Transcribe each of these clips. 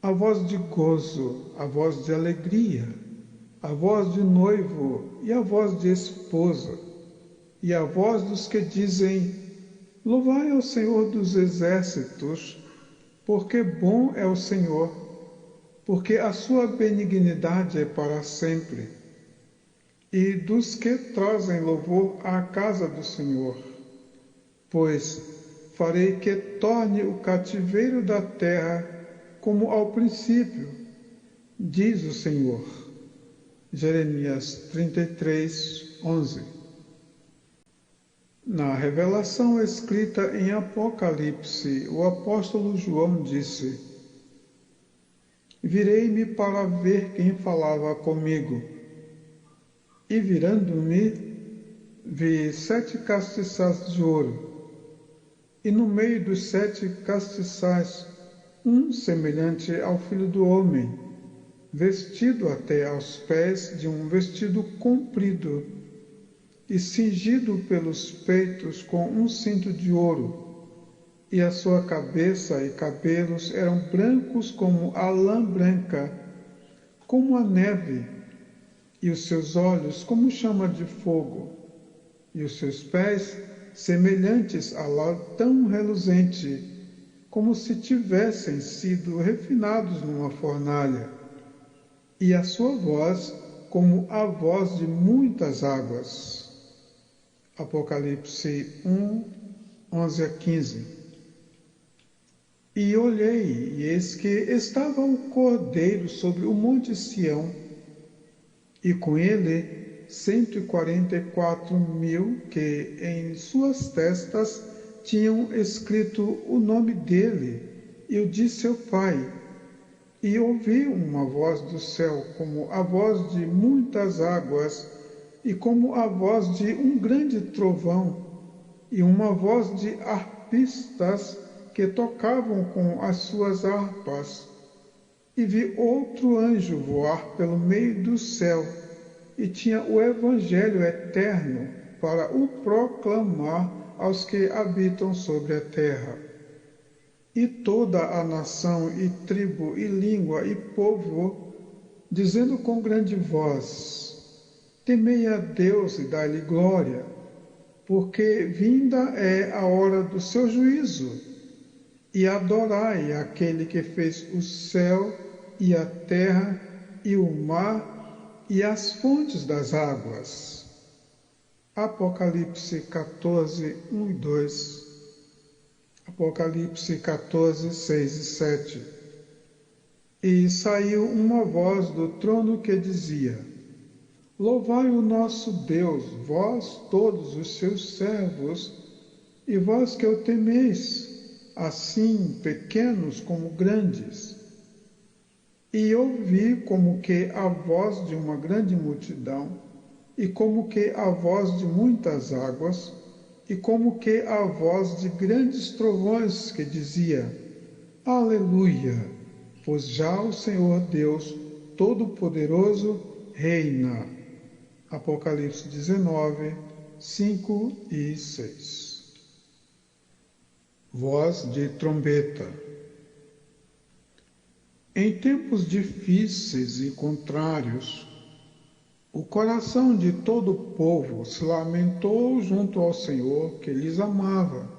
a voz de gozo, a voz de alegria, a voz de noivo e a voz de esposa, e a voz dos que dizem: Louvai ao Senhor dos exércitos, porque bom é o Senhor, porque a sua benignidade é para sempre, e dos que trazem louvor à casa do Senhor. Pois farei que torne o cativeiro da terra como ao princípio, diz o Senhor. Jeremias 33, 11. Na revelação escrita em Apocalipse, o apóstolo João disse: Virei-me para ver quem falava comigo. E virando-me, vi 7 castiçais de ouro, e no meio dos 7 castiçais, um semelhante ao Filho do Homem, vestido até aos pés de um vestido comprido, e cingido pelos peitos com um cinto de ouro, e a sua cabeça e cabelos eram brancos como a lã branca, como a neve, e os seus olhos como chama de fogo, e os seus pés semelhantes a latão reluzente, como se tivessem sido refinados numa fornalha, e a sua voz como a voz de muitas águas. Apocalipse 1, 11 a 15. E olhei, e eis que estava o Cordeiro sobre o monte Sião, e com ele 144.000 que em suas testas tinham escrito o nome dele e o de seu Pai. E ouvi uma voz do céu, como a voz de muitas águas, e como a voz de um grande trovão, e uma voz de harpistas que tocavam com as suas harpas. E vi outro anjo voar pelo meio do céu, e tinha o evangelho eterno para o proclamar aos que habitam sobre a terra. E toda a nação, e tribo, e língua, e povo, dizendo com grande voz: Temei a Deus e dai-lhe glória, porque vinda é a hora do seu juízo, e adorai aquele que fez o céu e a terra e o mar e as fontes das águas. Apocalipse 14, 1 e 2. Apocalipse 14, 6 e 7. E saiu uma voz do trono que dizia: Louvai o nosso Deus, vós todos os seus servos, e vós que o temeis, assim pequenos como grandes. E ouvi como que a voz de uma grande multidão, e como que a voz de muitas águas, e como que a voz de grandes trovões que dizia: Aleluia! Pois já o Senhor Deus Todo-Poderoso reina. Apocalipse 19, 5 e 6. Voz de trombeta. Em tempos difíceis e contrários, o coração de todo o povo se lamentou junto ao Senhor que lhes amava.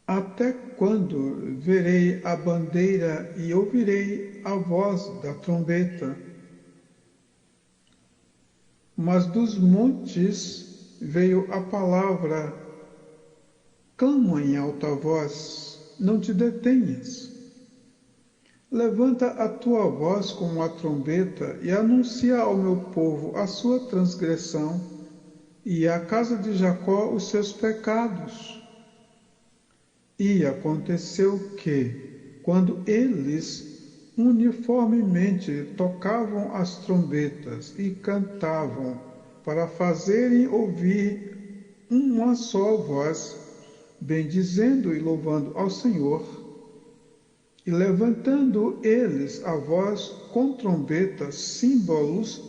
Até quando verei a bandeira e ouvirei a voz da trombeta? Mas dos montes veio a palavra: clama em alta voz, não te detenhas. Levanta a tua voz como a trombeta e anuncia ao meu povo a sua transgressão e à casa de Jacó os seus pecados. E aconteceu que, quando eles uniformemente tocavam as trombetas e cantavam para fazerem ouvir uma só voz, bendizendo e louvando ao Senhor, e levantando eles a voz com trombetas, símbolos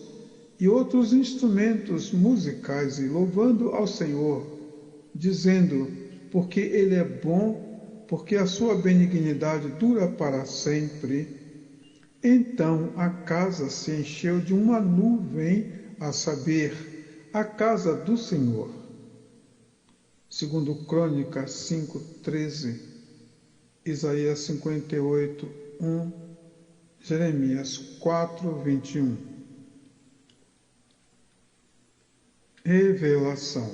e outros instrumentos musicais, e louvando ao Senhor, dizendo: porque Ele é bom, porque a sua benignidade dura para sempre. Então a casa se encheu de uma nuvem, a saber, a casa do Senhor. Segundo Crônicas 5:13, Isaías 58:1, Jeremias 4:21. Revelação.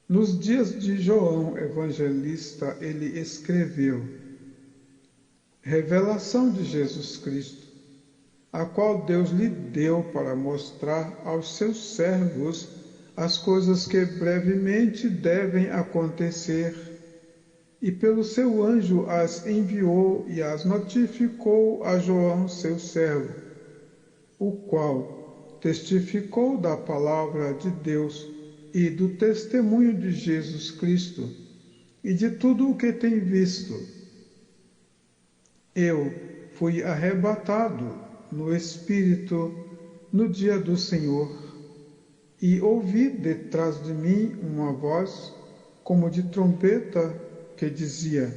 Nos dias de João Evangelista, ele escreveu: Revelação de Jesus Cristo, a qual Deus lhe deu para mostrar aos seus servos as coisas que brevemente devem acontecer, e pelo seu anjo as enviou e as notificou a João, seu servo, o qual testificou da palavra de Deus e do testemunho de Jesus Cristo e de tudo o que tem visto. Eu fui arrebatado no Espírito no dia do Senhor e ouvi detrás de mim uma voz como de trombeta que dizia: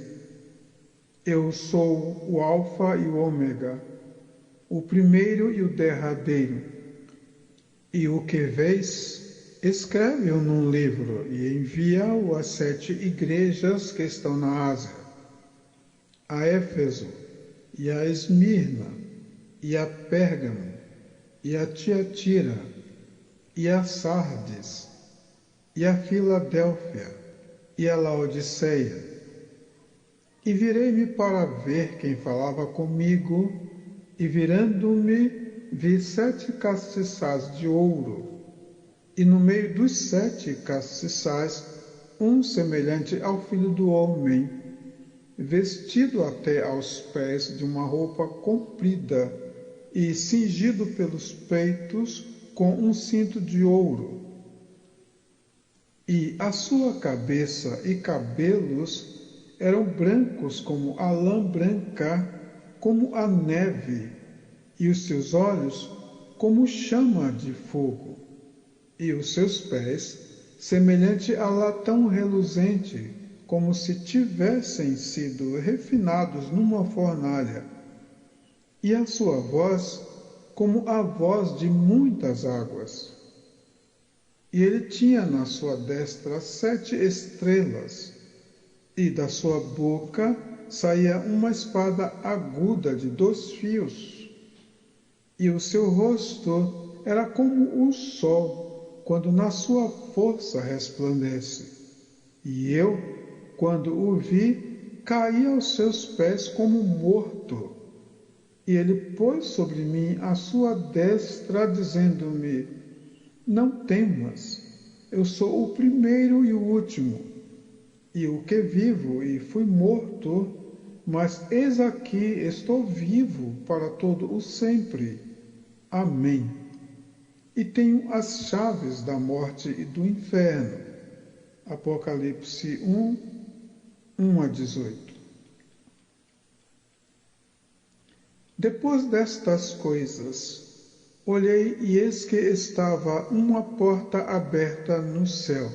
Eu sou o Alfa e o Ômega, o primeiro e o derradeiro. E o que vês, escreve-o num livro e envia-o às 7 igrejas que estão na Ásia, a Éfeso, e a Esmirna, e a Pérgamo, e a Tiatira, e a Sardes, e a Filadélfia, e a Laodiceia. E virei-me para ver quem falava comigo, e virando-me, vi 7 castiçais de ouro, e no meio dos 7 castiçais, um semelhante ao Filho do Homem, vestido até aos pés de uma roupa comprida e cingido pelos peitos com um cinto de ouro. E a sua cabeça e cabelos eram brancos como a lã branca, como a neve, e os seus olhos como chama de fogo, e os seus pés semelhante a latão reluzente, como se tivessem sido refinados numa fornalha, e a sua voz como a voz de muitas águas. E ele tinha na sua destra 7 estrelas, e da sua boca saía uma espada aguda de 2 fios. E o seu rosto era como o sol, quando na sua força resplandece. E eu, quando o vi, caí aos seus pés como morto. E ele pôs sobre mim a sua destra, dizendo-me: Não temas, eu sou o primeiro e o último, e o que vivo e fui morto, mas eis aqui estou vivo para todo o sempre. Amém. E tenho as chaves da morte e do inferno. Apocalipse 1, 1-18. Depois destas coisas, olhei e eis que estava uma porta aberta no céu.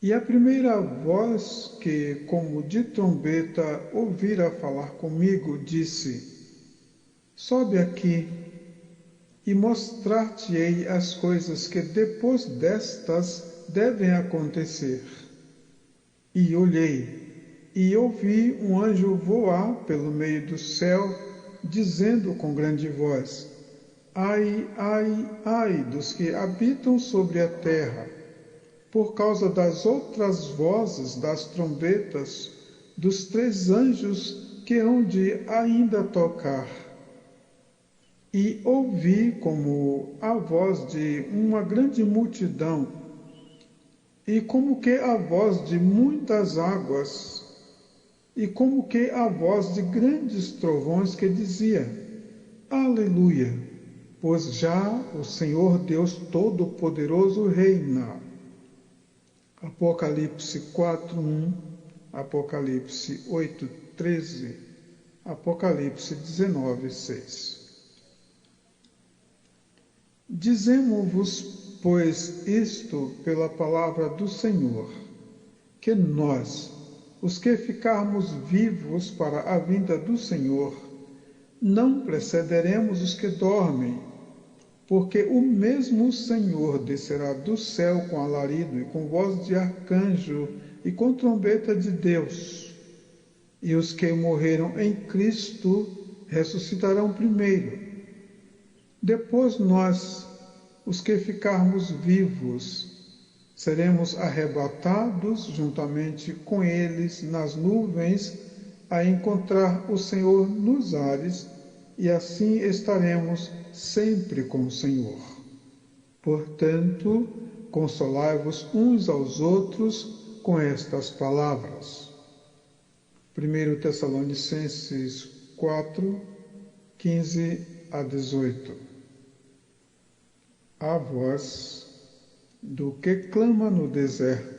E a primeira voz que, como de trombeta, ouvira falar comigo, disse: Sobe aqui, e mostrar-te-ei as coisas que depois destas devem acontecer. E olhei, e ouvi um anjo voar pelo meio do céu, dizendo com grande voz: Ai, ai, ai dos que habitam sobre a terra, por causa das outras vozes das trombetas dos 3 anjos que hão de ainda tocar. E ouvi como a voz de uma grande multidão, e como que a voz de muitas águas, e como que a voz de grandes trovões que dizia: Aleluia, pois já o Senhor Deus Todo-Poderoso reina. Apocalipse 4:1, Apocalipse 8:13, Apocalipse 19:6. Dizemo-vos, pois, isto pela palavra do Senhor, que nós, os que ficarmos vivos para a vinda do Senhor, não precederemos os que dormem, porque o mesmo Senhor descerá do céu com alarido e com voz de arcanjo e com trombeta de Deus. E os que morreram em Cristo ressuscitarão primeiro. Depois nós, os que ficarmos vivos, seremos arrebatados juntamente com eles nas nuvens a encontrar o Senhor nos ares, e assim estaremos sempre com o Senhor. Portanto, consolai-vos uns aos outros com estas palavras. 1 Tessalonicenses 4, 15 a 18. A voz do que clama no deserto.